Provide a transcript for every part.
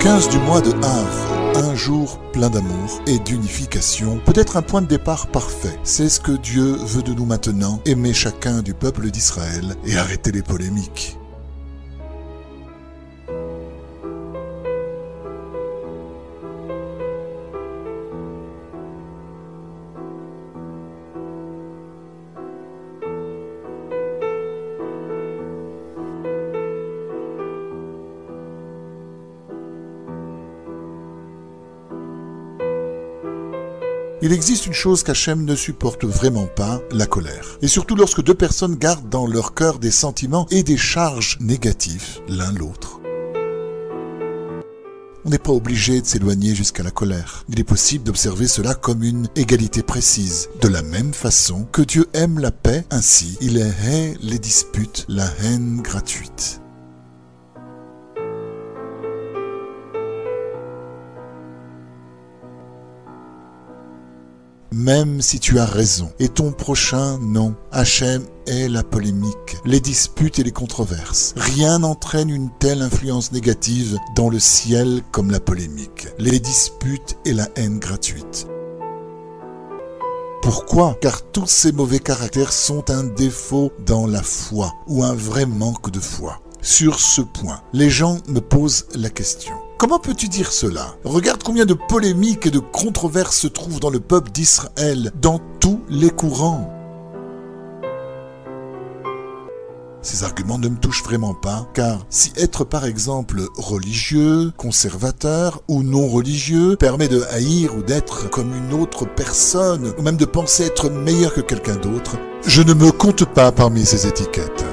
15 du mois de Av, un jour plein d'amour et d'unification, peut être un point de départ parfait. C'est ce que Dieu veut de nous maintenant, aimer chacun du peuple d'Israël et arrêter les polémiques. Il existe une chose qu'Hachem ne supporte vraiment pas, la colère. Et surtout lorsque deux personnes gardent dans leur cœur des sentiments et des charges négatifs l'un l'autre. On n'est pas obligé de s'éloigner jusqu'à la colère. Il est possible d'observer cela comme une égalité précise. De la même façon que Dieu aime la paix, ainsi il hait les disputes, la haine gratuite. Même si tu as raison, et ton prochain non, Hachem est la polémique, les disputes et les controverses. Rien n'entraîne une telle influence négative dans le ciel comme la polémique, les disputes et la haine gratuite. Pourquoi? Car tous ces mauvais caractères sont un défaut dans la foi, ou un vrai manque de foi. Sur ce point, les gens me posent la question. Comment peux-tu dire cela? Regarde combien de polémiques et de controverses se trouvent dans le peuple d'Israël, dans tous les courants. Ces arguments ne me touchent vraiment pas, car si être par exemple religieux, conservateur ou non religieux permet de haïr ou d'être comme une autre personne, ou même de penser être meilleur que quelqu'un d'autre, je ne me compte pas parmi ces étiquettes.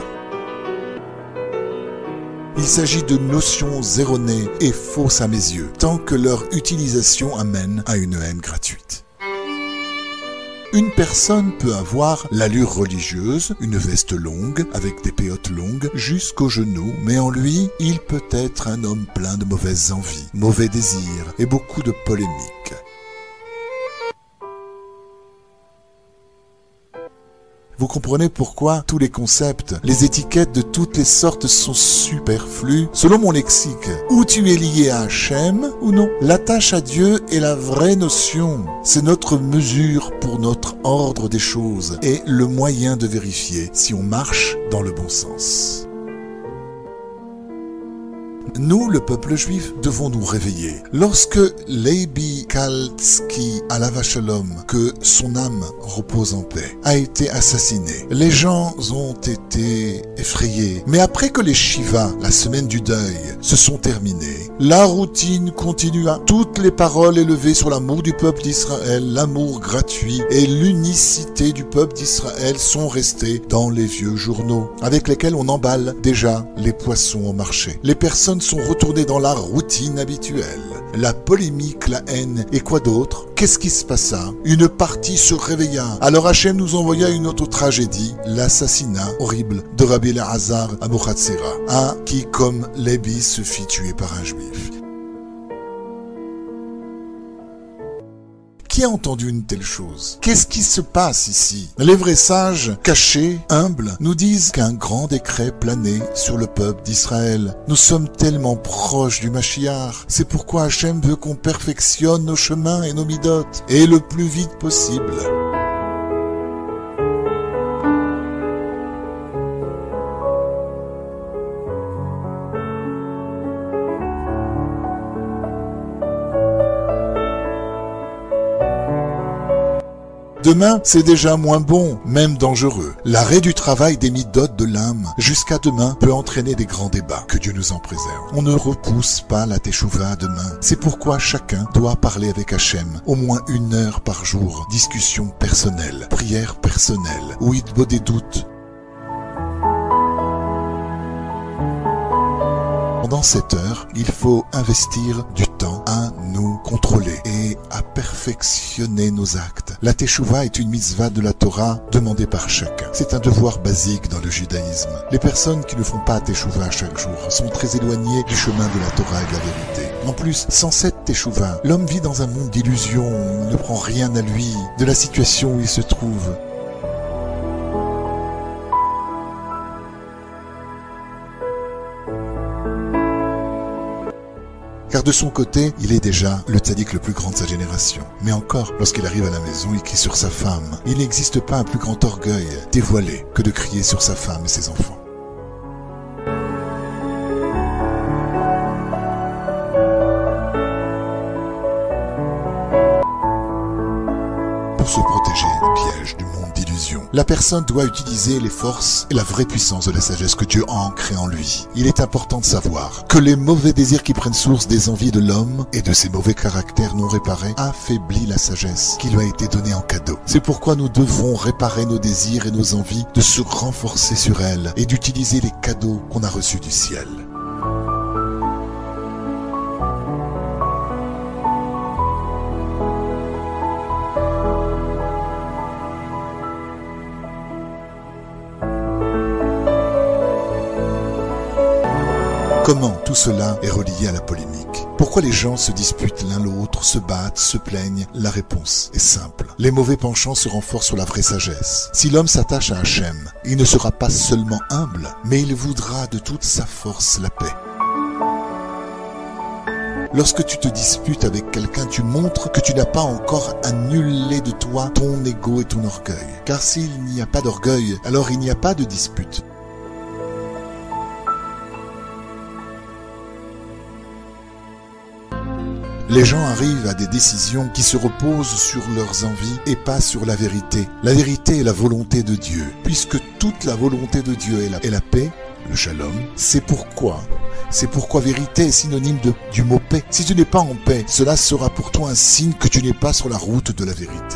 Il s'agit de notions erronées et fausses à mes yeux, tant que leur utilisation amène à une haine gratuite. Une personne peut avoir l'allure religieuse, une veste longue, avec des péotes longues jusqu'aux genoux, mais en lui, il peut être un homme plein de mauvaises envies, mauvais désirs et beaucoup de polémiques. Vous comprenez pourquoi tous les concepts, les étiquettes de toutes les sortes sont superflus? Selon mon lexique, ou tu es lié à Hachem ou non. L'attache à Dieu est la vraie notion. C'est notre mesure pour notre ordre des choses et le moyen de vérifier si on marche dans le bon sens. Nous, le peuple juif, devons nous réveiller. Lorsque Levi Kaltsky, Alav Shalom, que son âme repose en paix, a été assassiné, les gens ont été effrayés. Mais après que les Shiva, la semaine du deuil, se sont terminés, la routine continua. Toutes les paroles élevées sur l'amour du peuple d'Israël, l'amour gratuit et l'unicité du peuple d'Israël sont restées dans les vieux journaux, avec lesquels on emballe déjà les poissons au marché. Les personnes sont retournées dans la routine habituelle. La polémique, la haine et quoi d'autre? Qu'est-ce qui se passa? Une partie se réveilla. Alors Hachem nous envoya une autre tragédie, l'assassinat horrible de Rabbi Elazar Abuchatzera, qui, comme Lévi, se fit tuer par un juif. Qui a entendu une telle chose? Qu'est-ce qui se passe ici? Les vrais sages, cachés, humbles, nous disent qu'un grand décret planait sur le peuple d'Israël. Nous sommes tellement proches du Mashiach. C'est pourquoi Hachem veut qu'on perfectionne nos chemins et nos midotes, et le plus vite possible. Demain, c'est déjà moins bon, même dangereux. L'arrêt du travail des midotes de l'âme jusqu'à demain peut entraîner des grands débats. Que Dieu nous en préserve. On ne repousse pas la teshuva demain. C'est pourquoi chacun doit parler avec Hachem au moins 1 heure par jour. Discussion personnelle, prière personnelle, ou hitbo des doutes. Pendant cette heure, il faut investir du temps à nous contrôler et à perfectionner nos actes. La teshuva est une mitzvah de la Torah demandée par chacun. C'est un devoir basique dans le judaïsme. Les personnes qui ne font pas teshuva chaque jour sont très éloignées du chemin de la Torah et de la vérité. En plus, sans cette teshuva, l'homme vit dans un monde d'illusions, ne prend rien à lui de la situation où il se trouve. car de son côté, il est déjà le tzaddik le plus grand de sa génération. Mais encore, lorsqu'il arrive à la maison, il crie sur sa femme. Il n'existe pas un plus grand orgueil dévoilé que de crier sur sa femme et ses enfants. Pour se protéger des pièges du monde d'illusion, la personne doit utiliser les forces et la vraie puissance de la sagesse que Dieu a ancrée en lui. Il est important de savoir que les mauvais désirs qui prennent source des envies de l'homme et de ses mauvais caractères non réparés affaiblissent la sagesse qui lui a été donnée en cadeau. C'est pourquoi nous devons réparer nos désirs et nos envies, de se renforcer sur elles et d'utiliser les cadeaux qu'on a reçus du ciel. Comment tout cela est relié à la polémique? Pourquoi les gens se disputent l'un l'autre, se battent, se plaignent? La réponse est simple. Les mauvais penchants se renforcent sur la vraie sagesse. Si l'homme s'attache à Hachem, il ne sera pas seulement humble, mais il voudra de toute sa force la paix. Lorsque tu te disputes avec quelqu'un, tu montres que tu n'as pas encore annulé de toi ton ego et ton orgueil. Car s'il n'y a pas d'orgueil, alors il n'y a pas de dispute. Les gens arrivent à des décisions qui se reposent sur leurs envies et pas sur la vérité. La vérité est la volonté de Dieu. Puisque toute la volonté de Dieu est la paix, le shalom, c'est pourquoi vérité est synonyme du mot paix. Si tu n'es pas en paix, cela sera pour toi un signe que tu n'es pas sur la route de la vérité.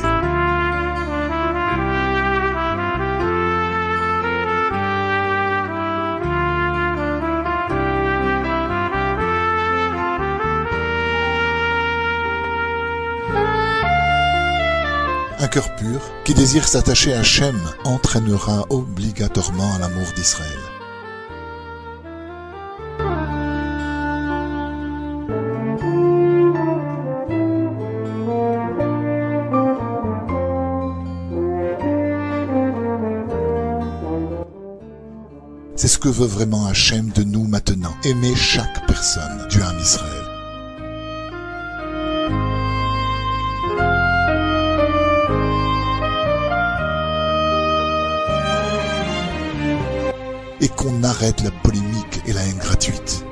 Un cœur pur, qui désire s'attacher à Hachem, entraînera obligatoirement à l'amour d'Israël. C'est ce que veut vraiment Hachem de nous maintenant, aimer chaque personne du Ham Israël. Et qu'on arrête la polémique et la haine gratuite.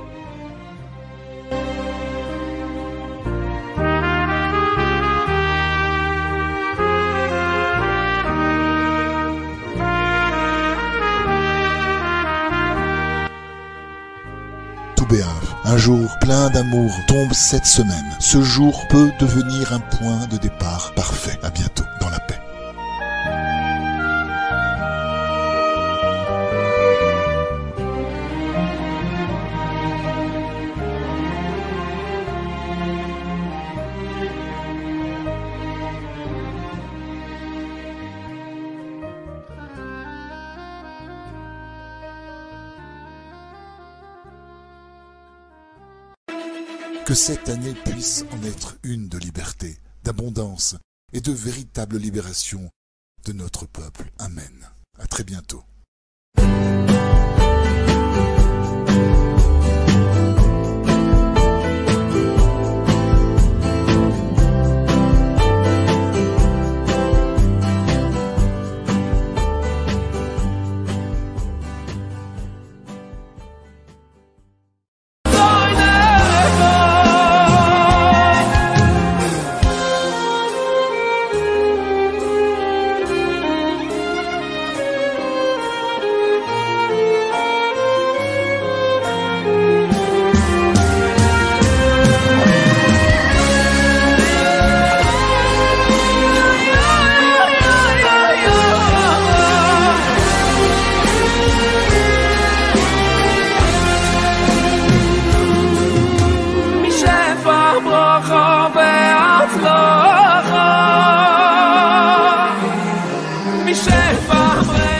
Tout béave, un jour plein d'amour tombe cette semaine. Ce jour peut devenir un point de départ parfait. À bientôt dans la paix. Que cette année puisse en être une de liberté, d'abondance et de véritable libération de notre peuple. Amen. À très bientôt. Michel Fabre